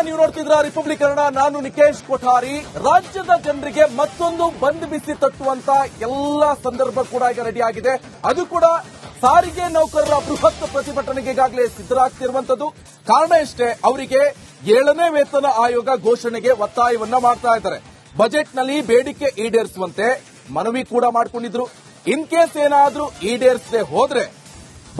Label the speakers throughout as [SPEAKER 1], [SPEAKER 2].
[SPEAKER 1] ನೀವು ನೋಡ್ತಿದ್ರ ರಿಪಬ್ಲಿಕ್ ಕನ್ನಡ. ನಾನು ನಿಕೇಶ್ ಕೊಠಾರಿ. ರಾಜ್ಯದ ಜನರಿಗೆ ಮತ್ತೊಂದು ಬಂದ್ ಬಿಸಿ ತಟ್ಟುವಂತ ಎಲ್ಲಾ ಸಂದರ್ಭ ಕೂಡ ಈಗ ರೆಡಿ ಆಗಿದೆ. ಅದು ಕೂಡ ಸಾರಿಗೆ ನೌಕರರ ಬೃಹತ್ ಪ್ರತಿಭಟನೆಗೆ ಈಗಾಗಲೇ ಸಿದ್ಧರಾಗ್ತಿರುವಂತದ್ದು. ಕಾರಣ ಇಷ್ಟೇ, ಅವರಿಗೆ 7ನೇ ವೇತನ ಆಯೋಗ ಘೋಷಣೆಗೆ ಒತ್ತಾಯವನ್ನ ಮಾಡ್ತಾ ಇದ್ದಾರೆ. ಬಜೆಟ್ನಲ್ಲಿ ಬೇಡಿಕೆ ಈಡೇರಿಸುವಂತೆ ಮನವಿ ಕೂಡ ಮಾಡಿಕೊಂಡಿದ್ರು. ಇನ್ ಕೇಸ್ ಏನಾದ್ರೂ ಈಡೇರಿಸದೆ ಹೋದ್ರೆ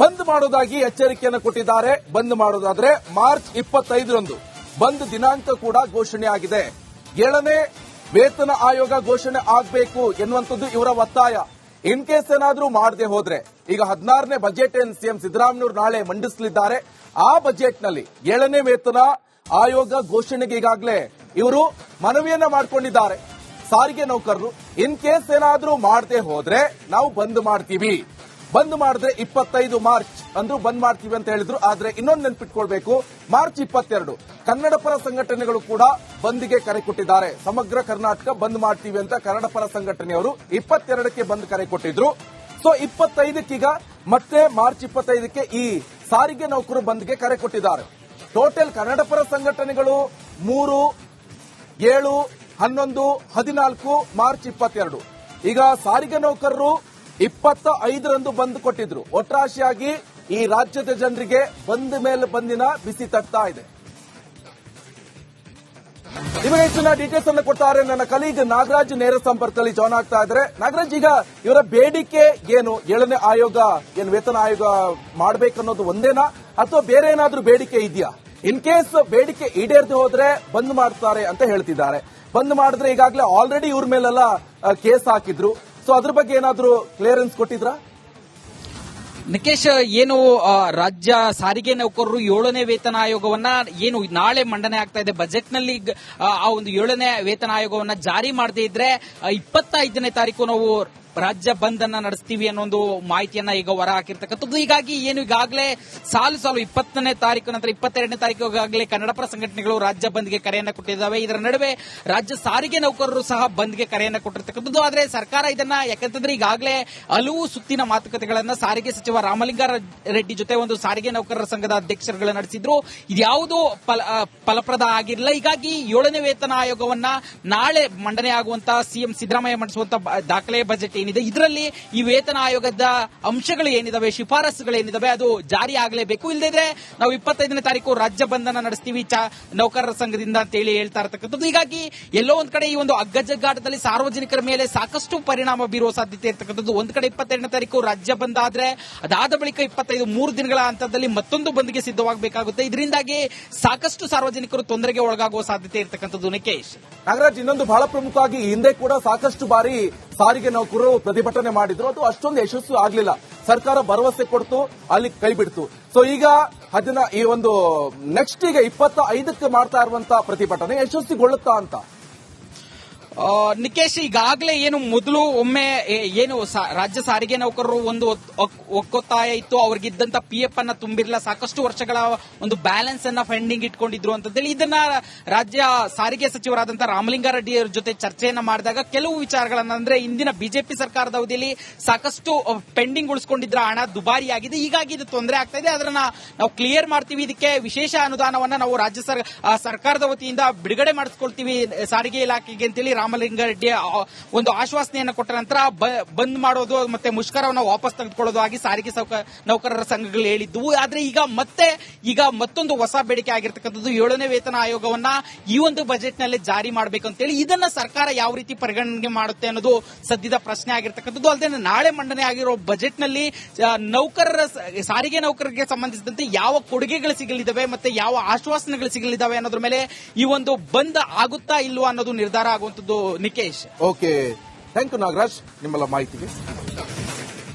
[SPEAKER 1] ಬಂದ್ ಮಾಡೋದಾಗಿ ಎಚ್ಚರಿಕೆಯನ್ನು ಕೊಟ್ಟಿದ್ದಾರೆ. ಬಂದ್ ಮಾಡೋದಾದ್ರೆ ಮಾರ್ಚ್ 25ರಂದು ಬಂದ್ ದಿನಾಂಕ ಕೂಡ ಘೋಷಣೆ ಆಗಿದೆ. 7ನೇ ವೇತನ ಆಯೋಗ ಘೋಷಣೆ ಆಗಬೇಕು ಎನ್ನುವಂಥದ್ದು ಇವರ ಒತ್ತಾಯ. ಇನ್ ಕೇಸ್ ಏನಾದ್ರೂ ಮಾಡದೆ ಹೋದ್ರೆ, ಈಗ 16ನೇ ಬಜೆಟ್ ಸಿಎಂ ಸಿದ್ದರಾಮಯ್ಯ ನಾಳೆ ಮಂಡಿಸಲಿದ್ದಾರೆ. ಆ ಬಜೆಟ್ನಲ್ಲಿ 7ನೇ ವೇತನ ಆಯೋಗ ಘೋಷಣೆಗೆ ಈಗಾಗಲೇ ಇವರು ಮನವಿಯನ್ನ ಮಾಡಿಕೊಂಡಿದ್ದಾರೆ ಸಾರಿಗೆ ನೌಕರರು. ಇನ್ ಕೇಸ್ ಏನಾದ್ರೂ ಮಾಡದೆ ಹೋದ್ರೆ ನಾವು ಬಂದ್ ಮಾಡ್ತೀವಿ, ಬಂದ್ ಮಾಡಿದ್ರೆ 25 ಮಾರ್ಚ್ ಅಂದ್ರೂ ಬಂದ್ ಮಾಡ್ತೀವಿ ಅಂತ ಹೇಳಿದ್ರು. ಆದ್ರೆ ಇನ್ನೊಂದು ನೆನ್ಪಿಟ್ಕೊಳ್ಬೇಕು, ಮಾರ್ಚ್ 22 ಕನ್ನಡ ಪರ ಸಂಘಟನೆಗಳು ಕೂಡ ಬಂದ್ಗೆ ಕರೆ ಕೊಟ್ಟಿದ್ದಾರೆ. ಸಮಗ್ರ ಕರ್ನಾಟಕ ಬಂದ್ ಮಾಡ್ತೀವಿ ಅಂತ ಕನ್ನಡ ಪರ ಸಂಘಟನೆಯವರು 22ಕ್ಕೆ ಬಂದ್ ಕರೆ ಕೊಟ್ಟಿದ್ರು. ಸೊ 25ಕ್ಕೀಗ ಮತ್ತೆ ಮಾರ್ಚ್ 25ಕ್ಕೆ ಈ ಸಾರಿಗೆ ನೌಕರು ಬಂದ್ಗೆ ಕರೆ ಕೊಟ್ಟಿದ್ದಾರೆ. ಟೋಟಲ್ ಕನ್ನಡ ಪರ ಸಂಘಟನೆಗಳು 3, 7, 11, 14 ಮಾರ್ಚ್ 22. ಈಗ ಸಾರಿಗೆ ನೌಕರರು 25ರಂದು ಬಂದ್ ಕೊಟ್ಟಿದ್ರು. ಒಟ್ರಾಶಿಯಾಗಿ ಈ ರಾಜ್ಯದ ಜನರಿಗೆ ಬಂದ್ ಮೇಲೆ ಬಂದಿನ ಬಿಸಿ ತಟ್ತಾ ಇದೆ. ನಿಮಗೆ ಹೆಚ್ಚಿನ ಡೀಟೇಲ್ಸ್ ಅನ್ನು ಕೊಡ್ತಾರೆ ನನ್ನ ಕಲೀಗ್ ನಾಗರಾಜ್ ನೇರ ಸಂಪರ್ಕದಲ್ಲಿ ಜಾಯ್ನ್ ಆಗ್ತಾ ಇದ್ದಾರೆ. ನಾಗರಾಜ್, ಈಗ ಇವರ ಬೇಡಿಕೆ ಏನು? 7ನೇ ಆಯೋಗ ಏನು ವೇತನ ಆಯೋಗ ಮಾಡಬೇಕನ್ನೋದು ಒಂದೇನಾ ಅಥವಾ ಬೇರೆ ಏನಾದ್ರೂ ಬೇಡಿಕೆ ಇದೆಯಾ? ಇನ್ ಕೇಸ್ ಬೇಡಿಕೆ ಈಡೇರದೆ ಹೋದ್ರೆ ಬಂದ್ ಮಾಡ್ತಾರೆ ಅಂತ ಹೇಳ್ತಿದ್ದಾರೆ. ಬಂದ್ ಮಾಡಿದ್ರೆ ಈಗಾಗಲೇ ಆಲ್ರೆಡಿ ಇವ್ರ ಮೇಲೆಲ್ಲ ಕೇಸ್ ಹಾಕಿದ್ರು. ಸೊ ಅದ್ರ ಬಗ್ಗೆ ಏನಾದ್ರೂ ಕ್ಲಿಯರೆನ್ಸ್ ಕೊಟ್ಟಿದ್ರಾ?
[SPEAKER 2] ನಿಕೇಶ್, ಏನು ರಾಜ್ಯ ಸಾರಿಗೆ ನೌಕರರು 7ನೇ ವೇತನ ಆಯೋಗವನ್ನ ಏನು ನಾಳೆ ಮಂಡನೆ ಆಗ್ತಾ ಇದೆ, ಬಜೆಟ್ ನಲ್ಲಿ ಆ ಒಂದು 7ನೇ ವೇತನ ಆಯೋಗವನ್ನ ಜಾರಿ ಮಾಡದೇ ಇದ್ರೆ 25ನೇ ತಾರೀಕು ನಾವು ರಾಜ್ಯ ಬಂದ್ ಅನ್ನ ನಡೆಸ್ತೀವಿ ಅನ್ನೋ ಒಂದು ಮಾಹಿತಿಯನ್ನ ಈಗ ಹೊರ ಹಾಕಿರ್ತಕ್ಕಂಥದ್ದು. ಹೀಗಾಗಿ ಏನು ಈಗಾಗಲೇ ಸಾಲು 20ನೇ ತಾರೀಕು ನಂತರ 22ನೇ ತಾರೀಕು ಈಗಾಗಲೇ ಕನ್ನಡ ಪರ ಸಂಘಟನೆಗಳು ರಾಜ್ಯ ಬಂದ್ಗೆ ಕರೆಯನ್ನ ಕೊಟ್ಟಿದ್ದಾವೆ. ಇದರ ನಡುವೆ ರಾಜ್ಯ ಸಾರಿಗೆ ನೌಕರರು ಸಹ ಬಂದ್ಗೆ ಕರೆಯನ್ನ ಕೊಟ್ಟಿರ್ತಕ್ಕಂಥದ್ದು. ಆದ್ರೆ ಸರ್ಕಾರ ಇದನ್ನ ಯಾಕಂತಂದ್ರೆ ಈಗಾಗಲೇ ಹಲವು ಸುತ್ತಿನ ಮಾತುಕತೆಗಳನ್ನ ಸಾರಿಗೆ ಸಚಿವ ರಾಮಲಿಂಗಾರೆಡ್ಡಿ ಜೊತೆ ಒಂದು ಸಾರಿಗೆ ನೌಕರರ ಸಂಘದ ಅಧ್ಯಕ್ಷರುಗಳು ನಡೆಸಿದ್ರು. ಇದ್ಯಾವುದೂ ಫಲಪ್ರದ ಆಗಿರಲಿಲ್ಲ. ಹೀಗಾಗಿ 7ನೇ ವೇತನ ಆಯೋಗವನ್ನ ನಾಳೆ ಮಂಡನೆ ಆಗುವಂತಹ ಸಿಎಂ ಸಿದ್ದರಾಮಯ್ಯ ಮಂಡಿಸುವಂತಹ ದಾಖಲೆ ಬಜೆಟ್ ಏನಿದೆ, ಇದರಲ್ಲಿ ಈ ವೇತನ ಆಯೋಗದ ಅಂಶಗಳು ಏನಿದಾವೆ, ಶಿಫಾರಸುಗಳು ಏನಿದಾವೆ, ಅದು ಜಾರಿ ಆಗಲೇಬೇಕು. ಇಲ್ಲದಿದ್ರೆ ನಾವು 25ನೇ ತಾರೀಕು ರಾಜ್ಯ ಬಂಧನ ನಡೆಸ್ತೀವಿ ನೌಕರರ ಸಂಘದಿಂದ ಅಂತ ಹೇಳಿ ಹೇಳ್ತಾ ಇರತಕ್ಕಂಥದ್ದು. ಹೀಗಾಗಿ ಎಲ್ಲೋ ಒಂದ್ ಕಡೆ ಈ ಒಂದು ಅಗ್ಗಜಗ್ಗಾಟದಲ್ಲಿ ಸಾರ್ವಜನಿಕರ ಮೇಲೆ ಸಾಕಷ್ಟು ಪರಿಣಾಮ ಬೀರುವ ಸಾಧ್ಯತೆ ಇರತಕ್ಕಂಥದ್ದು. ಒಂದ್ ಕಡೆ 22ನೇ ತಾರೀಕು ರಾಜ್ಯ ಬಂದ್ ಆದ್ರೆ ಅದಾದ ಬಳಿಕ 25 3 ದಿನಗಳ ಹಂತದಲ್ಲಿ ಮತ್ತೊಂದು ಬಂದ್ಗೆ ಸಿದ್ಧವಾಗಬೇಕಾಗುತ್ತೆ. ಇದರಿಂದಾಗಿ ಸಾಕಷ್ಟು ಸಾರ್ವಜನಿಕರು ತೊಂದರೆಗೆ ಒಳಗಾಗುವ ಸಾಧ್ಯತೆ ಇರತಕ್ಕಂಥದ್ದು. ನಿಕೇಶ್,
[SPEAKER 1] ನಾಗರಾಜ್, ಇನ್ನೊಂದು ಬಹಳ ಪ್ರಮುಖವಾಗಿ ಹಿಂದೆ ಕೂಡ ಸಾಕಷ್ಟು ಬಾರಿ ಸಾರಿಗೆ ನೌಕರರು ಪ್ರತಿಭಟನೆ ಮಾಡಿದ್ರು. ಅದು ಅಷ್ಟೊಂದು ಯಶಸ್ಸು ಆಗಲಿಲ್ಲ. ಸರ್ಕಾರ ಭರವಸೆ ಕೊಡ್ತು, ಅಲ್ಲಿ ಕೈ ಬಿಡ್ತು. ಸೊ ಈಗ ಈ ಒಂದು ನೆಕ್ಸ್ಟ್ ಈಗ 25ಕ್ಕೆ ಮಾಡ್ತಾ ಇರುವಂತಹ ಪ್ರತಿಭಟನೆ ಯಶಸ್ವಿಗೊಳ್ಳುತ್ತಾ ಅಂತ?
[SPEAKER 2] ನಿಕೇಶ್, ಈಗಾಗಲೇ ಏನು ಮೊದಲು ಒಮ್ಮೆ ಏನು ರಾಜ್ಯ ಸಾರಿಗೆ ನೌಕರರು ಒಂದು ಒಕ್ಕೊತ್ತಾಯ ಇತ್ತು, ಅವ್ರಿಗಿದ್ದಂತ PF ಅನ್ನ ತುಂಬಿರಲಿಲ್ಲ, ಸಾಕಷ್ಟು ವರ್ಷಗಳ ಒಂದು ಬ್ಯಾಲೆನ್ಸ್ ಅನ್ನ ಪೆಂಡಿಂಗ್ ಇಟ್ಕೊಂಡಿದ್ರು ಅಂತೇಳಿ ಇದನ್ನ ರಾಜ್ಯ ಸಾರಿಗೆ ಸಚಿವರಾದಂತಹ ರಾಮಲಿಂಗಾರೆಡ್ಡಿ ಅವರ ಜೊತೆ ಚರ್ಚೆಯನ್ನ ಮಾಡಿದಾಗ ಕೆಲವು ವಿಚಾರಗಳನ್ನ, ಅಂದ್ರೆ ಇಂದಿನ ಬಿಜೆಪಿ ಸರ್ಕಾರದ ಅವಧಿಯಲ್ಲಿ ಸಾಕಷ್ಟು ಪೆಂಡಿಂಗ್ ಉಳಿಸಿಕೊಂಡಿದ್ರ ಹಣ ದುಬಾರಿಯಾಗಿದೆ, ಹೀಗಾಗಿ ಇದು ತೊಂದರೆ ಆಗ್ತಾ ಇದೆ, ಅದನ್ನ ನಾವು ಕ್ಲಿಯರ್ ಮಾಡ್ತೀವಿ, ಇದಕ್ಕೆ ವಿಶೇಷ ಅನುದಾನವನ್ನ ನಾವು ರಾಜ್ಯ ಸರ್ಕಾರದ ವತಿಯಿಂದ ಬಿಡುಗಡೆ ಮಾಡಿಸ್ಕೊಳ್ತೀವಿ ಸಾರಿಗೆ ಇಲಾಖೆಗೆ ಅಂತೇಳಿ ರಾಮಲಿಂಗಾರೆಡ್ಡಿ ಒಂದು ಆಶ್ವಾಸನೆಯನ್ನು ಕೊಟ್ಟ ನಂತರ ಬಂದ್ ಮಾಡೋದು ಮತ್ತೆ ಮುಷ್ಕರವನ್ನು ವಾಪಸ್ ತೆಗೆದುಕೊಳ್ಳೋದು ಆಗಿ ಸಾರಿಗೆ ನೌಕರರ ಸಂಘಗಳು ಹೇಳಿದ್ದವು. ಆದ್ರೆ ಈಗ ಮತ್ತೊಂದು ಹೊಸ ಬೇಡಿಕೆ ಆಗಿರ್ತಕ್ಕಂಥದ್ದು 7ನೇ ವೇತನ ಆಯೋಗವನ್ನ ಈ ಒಂದು ಬಜೆಟ್ ನಲ್ಲಿ ಜಾರಿ ಮಾಡಬೇಕು ಅಂತೇಳಿ. ಇದನ್ನ ಸರ್ಕಾರ ಯಾವ ರೀತಿ ಪರಿಗಣನೆ ಮಾಡುತ್ತೆ ಅನ್ನೋದು ಸದ್ಯದ ಪ್ರಶ್ನೆ ಆಗಿರ್ತಕ್ಕಂಥದ್ದು. ಅಲ್ಲದೆ ನಾಳೆ ಮಂಡನೆ ಆಗಿರೋ ಬಜೆಟ್ ನಲ್ಲಿ ಸಾರಿಗೆ ನೌಕರರಿಗೆ ಸಂಬಂಧಿಸಿದಂತೆ ಯಾವ ಕೊಡುಗೆಗಳು ಸಿಗಲಿದ್ದಾವೆ ಮತ್ತೆ ಯಾವ ಆಶ್ವಾಸನೆಗಳು ಸಿಗಲಿದ್ದಾವೆ ಅನ್ನೋದ್ರ ಮೇಲೆ ಈ ಒಂದು ಬಂದ್ ಆಗುತ್ತಾ ಇಲ್ವಾ ಅನ್ನೋದು ನಿರ್ಧಾರ ಆಗುವಂತದ್ದು. Nikesh,
[SPEAKER 1] okay, thank you Nagaraj ನಿಮ್ಮೆಲ್ಲ ಮಾಹಿತಿಗೆ.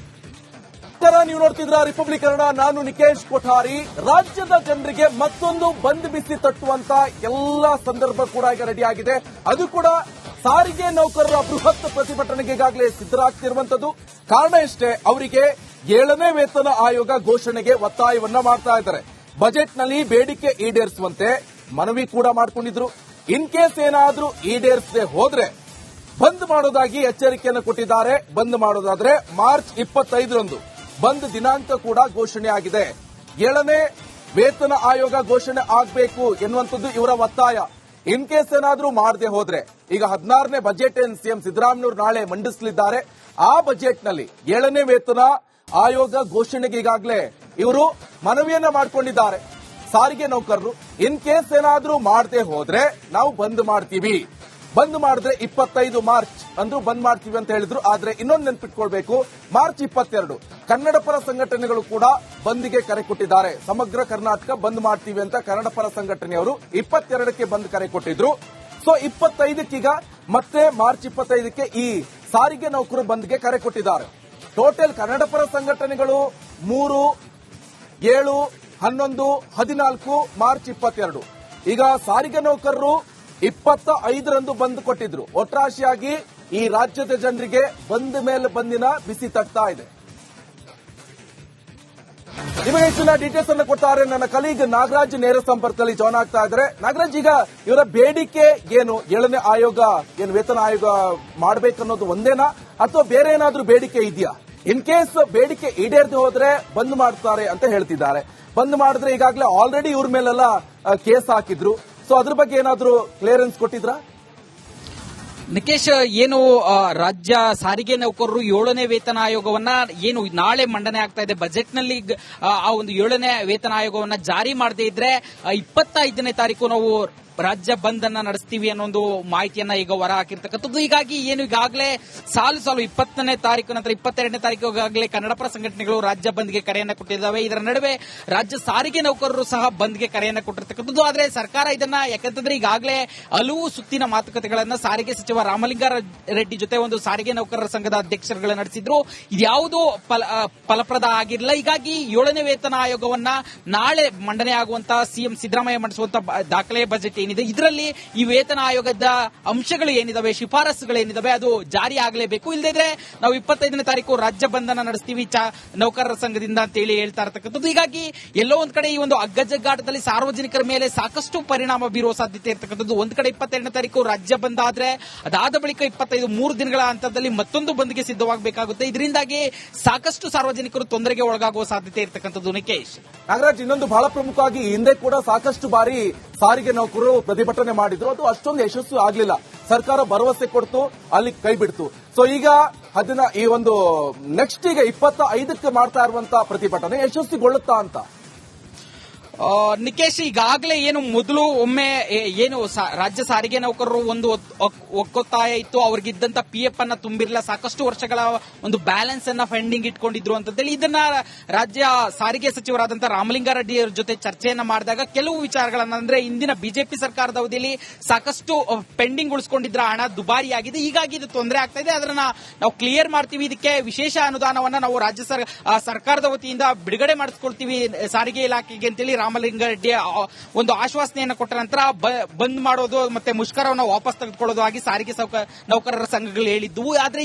[SPEAKER 1] ನೀವು ನೋಡ್ತಿದ್ರ ರಿಪಬ್ಲಿಕ್ ಕನ್ನಡ. ನಾನು ನಿಕೇಶ್ ಕೊಠಾರಿ. ರಾಜ್ಯದ ಜನರಿಗೆ ಮತ್ತೊಂದು ಬಂದ್ ಬಿಸಿ ತಟ್ಟುವಂತ ಎಲ್ಲಾ ಸಂದರ್ಭ ಕೂಡ ಈಗ ರೆಡಿ ಆಗಿದೆ. ಅದು ಕೂಡ ಸಾರಿಗೆ ನೌಕರರ ಬೃಹತ್ ಪ್ರತಿಭಟನೆಗೆ ಈಗಾಗಲೇ ಸಿದ್ಧರಾಗ್ತಿರುವಂತದ್ದು. ಕಾರಣ ಇಷ್ಟೇ, ಅವರಿಗೆ 7ನೇ ವೇತನ ಆಯೋಗ ಘೋಷಣೆಗೆ ಒತ್ತಾಯವನ್ನ ಮಾಡ್ತಾ ಇದ್ದಾರೆ. ಬಜೆಟ್ನಲ್ಲಿ ಬೇಡಿಕೆ ಈಡೇರಿಸುವಂತೆ ಮನವಿ ಕೂಡ ಮಾಡಿಕೊಂಡಿದ್ರು. ಇನ್ ಕೇಸ್ ಏನಾದ್ರೂ ಈಡೇರಿಸದೆ ಹೋದ್ರೆ ಬಂದ್ ಮಾಡೋದಾಗಿ ಎಚ್ಚರಿಕೆಯನ್ನು ಕೊಟ್ಟಿದ್ದಾರೆ. ಬಂದ್ ಮಾಡೋದಾದ್ರೆ ಮಾರ್ಚ್ 25ರಂದು ಬಂದ್ ದಿನಾಂಕ ಕೂಡ ಘೋಷಣೆ ಆಗಿದೆ. 7ನೇ ವೇತನ ಆಯೋಗ ಘೋಷಣೆ ಆಗಬೇಕು ಎನ್ನುವಂಥದ್ದು ಇವರ ಒತ್ತಾಯ. ಇನ್ ಕೇಸ್ ಏನಾದ್ರೂ ಮಾಡದೆ ಹೋದ್ರೆ ಈಗ 16ನೇ ಬಜೆಟ್ ಏನ್ ಸಿಎಂ ಸಿದ್ದರಾಮಯ್ಯನವರು ನಾಳೆ ಮಂಡಿಸಲಿದ್ದಾರೆ. ಆ ಬಜೆಟ್ನಲ್ಲಿ 7ನೇ ವೇತನ ಆಯೋಗ ಘೋಷಣೆಗೆ ಈಗಾಗಲೇ ಇವರು ಮನವಿಯನ್ನ ಮಾಡಿಕೊಂಡಿದ್ದಾರೆ ಸಾರಿಗೆ ನೌಕರರು. ಇನ್ ಕೇಸ್ ಏನಾದ್ರೂ ಮಾಡದೆ ಹೋದ್ರೆ ನಾವು ಬಂದ್ ಮಾಡ್ತೀವಿ, ಬಂದ್ ಮಾಡಿದ್ರೆ 25 ಮಾರ್ಚ್ ಅಂದ್ರೂ ಬಂದ್ ಮಾಡ್ತೀವಿ ಅಂತ ಹೇಳಿದ್ರು. ಆದ್ರೆ ಇನ್ನೊಂದು ನೆನ್ಪಿಟ್ಕೊಳ್ಬೇಕು, ಮಾರ್ಚ್ 22 ಕನ್ನಡ ಪರ ಸಂಘಟನೆಗಳು ಕೂಡ ಬಂದ್ಗೆ ಕರೆ ಕೊಟ್ಟಿದ್ದಾರೆ. ಸಮಗ್ರ ಕರ್ನಾಟಕ ಬಂದ್ ಮಾಡ್ತೀವಿ ಅಂತ ಕನ್ನಡ ಪರ ಸಂಘಟನೆಯವರು 22ಕ್ಕೆ ಬಂದ್ ಕರೆ ಕೊಟ್ಟಿದ್ರು. ಸೊ 25ಕ್ಕೀಗ ಮತ್ತೆ ಮಾರ್ಚ್ 25ಕ್ಕೆ ಈ ಸಾರಿಗೆ ನೌಕರು ಬಂದ್ಗೆ ಕರೆ ಕೊಟ್ಟಿದ್ದಾರೆ. ಟೋಟಲ್ ಕನ್ನಡ ಪರ ಸಂಘಟನೆಗಳು 3, 7, 11, 14 ಮಾರ್ಚ್ 22. ಈಗ ಸಾರಿಗೆ ನೌಕರರು 25ರಂದು ಬಂದ್ ಕೊಟ್ಟಿದ್ರು. ಒಟ್ರಾಶಿಯಾಗಿ ಈ ರಾಜ್ಯದ ಜನರಿಗೆ ಬಂದ್ ಮೇಲೆ ಬಂದಿನ ಬಿಸಿ ತಟ್ತಾ ಇದೆ. ನಿಮಗೆ ಹೆಚ್ಚಿನ ಡೀಟೇಲ್ಸ್ ಅನ್ನು ಕೊಡ್ತಾರೆ ನನ್ನ ಕಲೀಗ್ ನಾಗರಾಜ್ ನೇರ ಸಂಪರ್ಕದಲ್ಲಿ ಜಾಯ್ನ್ ಆಗ್ತಾ ಇದ್ದಾರೆ. ನಾಗರಾಜ್, ಈಗ ಇವರ ಬೇಡಿಕೆ ಏನು? 7ನೇ ಆಯೋಗ ಏನು ವೇತನ ಆಯೋಗ ಮಾಡಬೇಕನ್ನೋದು ಒಂದೇನಾ ಅಥವಾ ಬೇರೆ ಏನಾದ್ರೂ ಬೇಡಿಕೆ ಇದೆಯಾ? ಇನ್ ಕೇಸ್ ಬೇಡಿಕೆ ಈಡೇರದೆ ಹೋದ್ರೆ ಬಂದ್ ಮಾಡ್ತಾರೆ ಅಂತ ಹೇಳ್ತಿದ್ದಾರೆ. ಬಂದ್ ಮಾಡಿದ್ರೆ ಈಗಾಗಲೇ ಆಲ್ರೆಡಿ ಇವ್ರ ಮೇಲೆಲ್ಲ ಕೇಸ್ ಹಾಕಿದ್ರು. ಸೊ ಅದ್ರ ಬಗ್ಗೆ ಏನಾದ್ರೂ ಕ್ಲಿಯರೆನ್ಸ್ ಕೊಟ್ಟಿದ್ರಾ?
[SPEAKER 2] ನಿಕೇಶ್, ಏನು ರಾಜ್ಯ ಸಾರಿಗೆ ನೌಕರರು 7ನೇ ವೇತನ ಆಯೋಗವನ್ನ ಏನು ನಾಳೆ ಮಂಡನೆ ಆಗ್ತಾ ಇದೆ ಬಜೆಟ್ನಲ್ಲಿ, ಆ ಒಂದು 7ನೇ ವೇತನ ಆಯೋಗವನ್ನ ಜಾರಿ ಮಾಡದೇ ಇದ್ರೆ 25ನೇ ತಾರೀಕು ನಾವು ರಾಜ್ಯ ಬಂದ್ ಅನ್ನ ನಡೆಸ್ತೀವಿ ಅನ್ನೋ ಒಂದು ಮಾಹಿತಿಯನ್ನ ಈಗ ಹೊರ ಹಾಕಿರ್ತಕ್ಕಂಥದ್ದು. ಹೀಗಾಗಿ ಏನು ಈಗಾಗಲೇ ಸಾಲು 20ನೇ ತಾರೀಕು ನಂತರ 22ನೇ ತಾರೀಕು ಈಗಾಗಲೇ ಕನ್ನಡಪರ ಸಂಘಟನೆಗಳು ರಾಜ್ಯ ಬಂದ್ಗೆ ಕರೆಯನ್ನ ಕೊಟ್ಟಿದ್ದಾವೆ. ಇದರ ನಡುವೆ ರಾಜ್ಯ ಸಾರಿಗೆ ನೌಕರರು ಸಹ ಬಂದ್ಗೆ ಕರೆಯನ್ನ ಕೊಟ್ಟಿರ್ತಕ್ಕಂಥದ್ದು. ಆದ್ರೆ ಸರ್ಕಾರ ಇದನ್ನ ಯಾಕಂತಂದ್ರೆ ಈಗಾಗಲೇ ಹಲವು ಸುತ್ತಿನ ಮಾತುಕತೆಗಳನ್ನ ಸಾರಿಗೆ ಸಚಿವ ರಾಮಲಿಂಗಾರೆಡ್ಡಿ ಜೊತೆ ಒಂದು ಸಾರಿಗೆ ನೌಕರರ ಸಂಘದ ಅಧ್ಯಕ್ಷರುಗಳು ನಡೆಸಿದ್ರು. ಇದ್ಯಾವುದೂ ಫಲಪ್ರದ ಆಗಿರಲಿಲ್ಲ. ಹೀಗಾಗಿ 7ನೇ ವೇತನ ಆಯೋಗವನ್ನ ನಾಳೆ ಮಂಡನೆ ಆಗುವಂತಹ ಸಿಎಂ ಸಿದ್ದರಾಮಯ್ಯ ಮಂಡಿಸುವಂತಹ ದಾಖಲೆ ಬಜೆಟ್ ಏನಿದೆ, ಇದರಲ್ಲಿ ಈ ವೇತನ ಆಯೋಗದ ಅಂಶಗಳು ಏನಿದಾವೆ, ಶಿಫಾರಸುಗಳು ಏನಿದಾವೆ, ಅದು ಜಾರಿ ಆಗಲೇಬೇಕು. ಇಲ್ಲದಿದ್ರೆ ನಾವು 25ನೇ ತಾರೀಕು ರಾಜ್ಯ ಬಂಧನ ನಡೆಸ್ತೀವಿ ನೌಕರರ ಸಂಘದಿಂದ ಅಂತ ಹೇಳಿ ಹೇಳ್ತಾ ಇರತಕ್ಕಂಥದ್ದು. ಹೀಗಾಗಿ ಎಲ್ಲೋ ಒಂದ್ ಕಡೆ ಈ ಒಂದು ಅಗ್ಗಜಗ್ಗಾಟದಲ್ಲಿ ಸಾರ್ವಜನಿಕರ ಮೇಲೆ ಸಾಕಷ್ಟು ಪರಿಣಾಮ ಬೀರುವ ಸಾಧ್ಯತೆ ಇರತಕ್ಕಂಥದ್ದು. ಒಂದ್ ಕಡೆ 22ನೇ ತಾರೀಕು ರಾಜ್ಯ ಬಂದ್ ಆದ್ರೆ ಅದಾದ ಬಳಿಕ 25 3 ದಿನಗಳ ಹಂತದಲ್ಲಿ ಮತ್ತೊಂದು ಬಂದ್ಗೆ ಸಿದ್ಧವಾಗಬೇಕಾಗುತ್ತೆ. ಇದರಿಂದಾಗಿ ಸಾಕಷ್ಟು ಸಾರ್ವಜನಿಕರು ತೊಂದರೆಗೆ ಒಳಗಾಗುವ ಸಾಧ್ಯತೆ ಇರತಕ್ಕಂಥದ್ದು. ನಿಕೇಶ್,
[SPEAKER 1] ನಾಗರಾಜ್, ಇನ್ನೊಂದು ಬಹಳ ಪ್ರಮುಖವಾಗಿ ಹಿಂದೆ ಕೂಡ ಸಾಕಷ್ಟು ಬಾರಿ ಸಾರಿಗೆ ನೌಕರರು ಪ್ರತಿಭಟನೆ ಮಾಡಿದ್ರು. ಅದು ಅಷ್ಟೊಂದು ಯಶಸ್ವಿ ಆಗಲಿಲ್ಲ. ಸರ್ಕಾರ ಭರವಸೆ ಕೊಡ್ತು, ಅಲ್ಲಿ ಕೈ ಬಿಡ್ತು. ಸೊ ಈಗ ಈ ಒಂದು ನೆಕ್ಸ್ಟ್ ಈಗ 25ಕ್ಕೆ ಮಾಡ್ತಾ ಇರುವಂತಹ ಪ್ರತಿಭಟನೆ ಯಶಸ್ವಿಗೊಳ್ಳುತ್ತಾ ಅಂತ?
[SPEAKER 2] ನಿಕೇಶ್, ಈಗಾಗಲೇ ಏನು ಮೊದಲು ಒಮ್ಮೆ ಏನು ರಾಜ್ಯ ಸಾರಿಗೆ ನೌಕರರು ಒಂದು ಒಕ್ಕೊತ್ತಾಯ ಇತ್ತು, ಅವ್ರಿಗಿದ್ದಂತ PF ಅನ್ನ ತುಂಬಿರಲಿಲ್ಲ, ಸಾಕಷ್ಟು ವರ್ಷಗಳ ಒಂದು ಬ್ಯಾಲೆನ್ಸ್ ಅನ್ನ ಫಂಡಿಂಗ್ ಇಟ್ಕೊಂಡಿದ್ರು ಅಂತೇಳಿ ಇದನ್ನ ರಾಜ್ಯ ಸಾರಿಗೆ ಸಚಿವರಾದಂತಹ ರಾಮಲಿಂಗಾರೆಡ್ಡಿ ಅವರ ಜೊತೆ ಚರ್ಚೆಯನ್ನ ಮಾಡಿದಾಗ ಕೆಲವು ವಿಚಾರಗಳನ್ನ, ಅಂದ್ರೆ ಇಂದಿನ ಬಿಜೆಪಿ ಸರ್ಕಾರದ ಅವಧಿಯಲ್ಲಿ ಸಾಕಷ್ಟು ಪೆಂಡಿಂಗ್ ಉಳಿಸಿಕೊಂಡಿದ್ರ ಹಣ ದುಬಾರಿಯಾಗಿದೆ, ಹೀಗಾಗಿ ಇದು ತೊಂದರೆ ಆಗ್ತಾ ಇದೆ, ಅದನ್ನ ನಾವು ಕ್ಲಿಯರ್ ಮಾಡ್ತೀವಿ, ಇದಕ್ಕೆ ವಿಶೇಷ ಅನುದಾನವನ್ನ ನಾವು ರಾಜ್ಯ ಸರ್ಕಾರದ ವತಿಯಿಂದ ಬಿಡುಗಡೆ ಮಾಡಿಸ್ಕೊಳ್ತೀವಿ ಸಾರಿಗೆ ಇಲಾಖೆಗೆ ಅಂತೇಳಿ ರಾಮಲಿಂಗಾರೆಡ್ಡಿ ಒಂದು ಆಶ್ವಾಸನೆಯನ್ನು ಕೊಟ್ಟ ನಂತರ ಬಂದ್ ಮಾಡೋದು ಮತ್ತೆ ಮುಷ್ಕರವನ್ನು ವಾಪಸ್ ತೆಗೆದುಕೊಳ್ಳೋದು ಆಗಿ ಸಾರಿಗೆ ನೌಕರರ ಸಂಘಗಳು ಹೇಳಿದ್ವು. ಆದ್ರೆ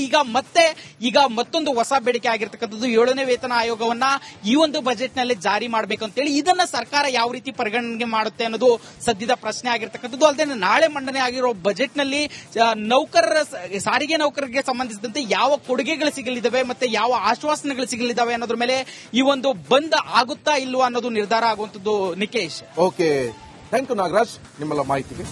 [SPEAKER 2] ಈಗ ಮತ್ತೊಂದು ಹೊಸ ಬೇಡಿಕೆ ಆಗಿರ್ತಕ್ಕಂಥದ್ದು 7ನೇ ವೇತನ ಆಯೋಗವನ್ನ ಈ ಒಂದು ಬಜೆಟ್ ನಲ್ಲಿ ಜಾರಿ ಮಾಡಬೇಕು ಅಂತೇಳಿ. ಇದನ್ನ ಸರ್ಕಾರ ಯಾವ ರೀತಿ ಪರಿಗಣನೆ ಮಾಡುತ್ತೆ ಅನ್ನೋದು ಸದ್ಯದ ಪ್ರಶ್ನೆ ಆಗಿರ್ತಕ್ಕಂಥದ್ದು. ಅಲ್ಲದೆ ನಾಳೆ ಮಂಡನೆ ಆಗಿರೋ ಬಜೆಟ್ ನಲ್ಲಿ ಸಾರಿಗೆ ನೌಕರರಿಗೆ ಸಂಬಂಧಿಸಿದಂತೆ ಯಾವ ಕೊಡುಗೆಗಳು ಸಿಗಲಿದ್ದಾವೆ ಮತ್ತೆ ಯಾವ ಆಶ್ವಾಸನೆಗಳು ಸಿಗಲಿದ್ದಾವೆ ಅನ್ನೋದ್ರ ಮೇಲೆ ಈ ಒಂದು ಬಂದ್ ಆಗುತ್ತಾ ಇಲ್ವಾ ಅನ್ನೋದು ನಿರ್ಧಾರ ಆಗುವಂತದ್ದು. Nikesh,
[SPEAKER 1] okay, thank you Nagaraj ನಿಮ್ಮೆಲ್ಲ ಮಾಹಿತಿಗೆ.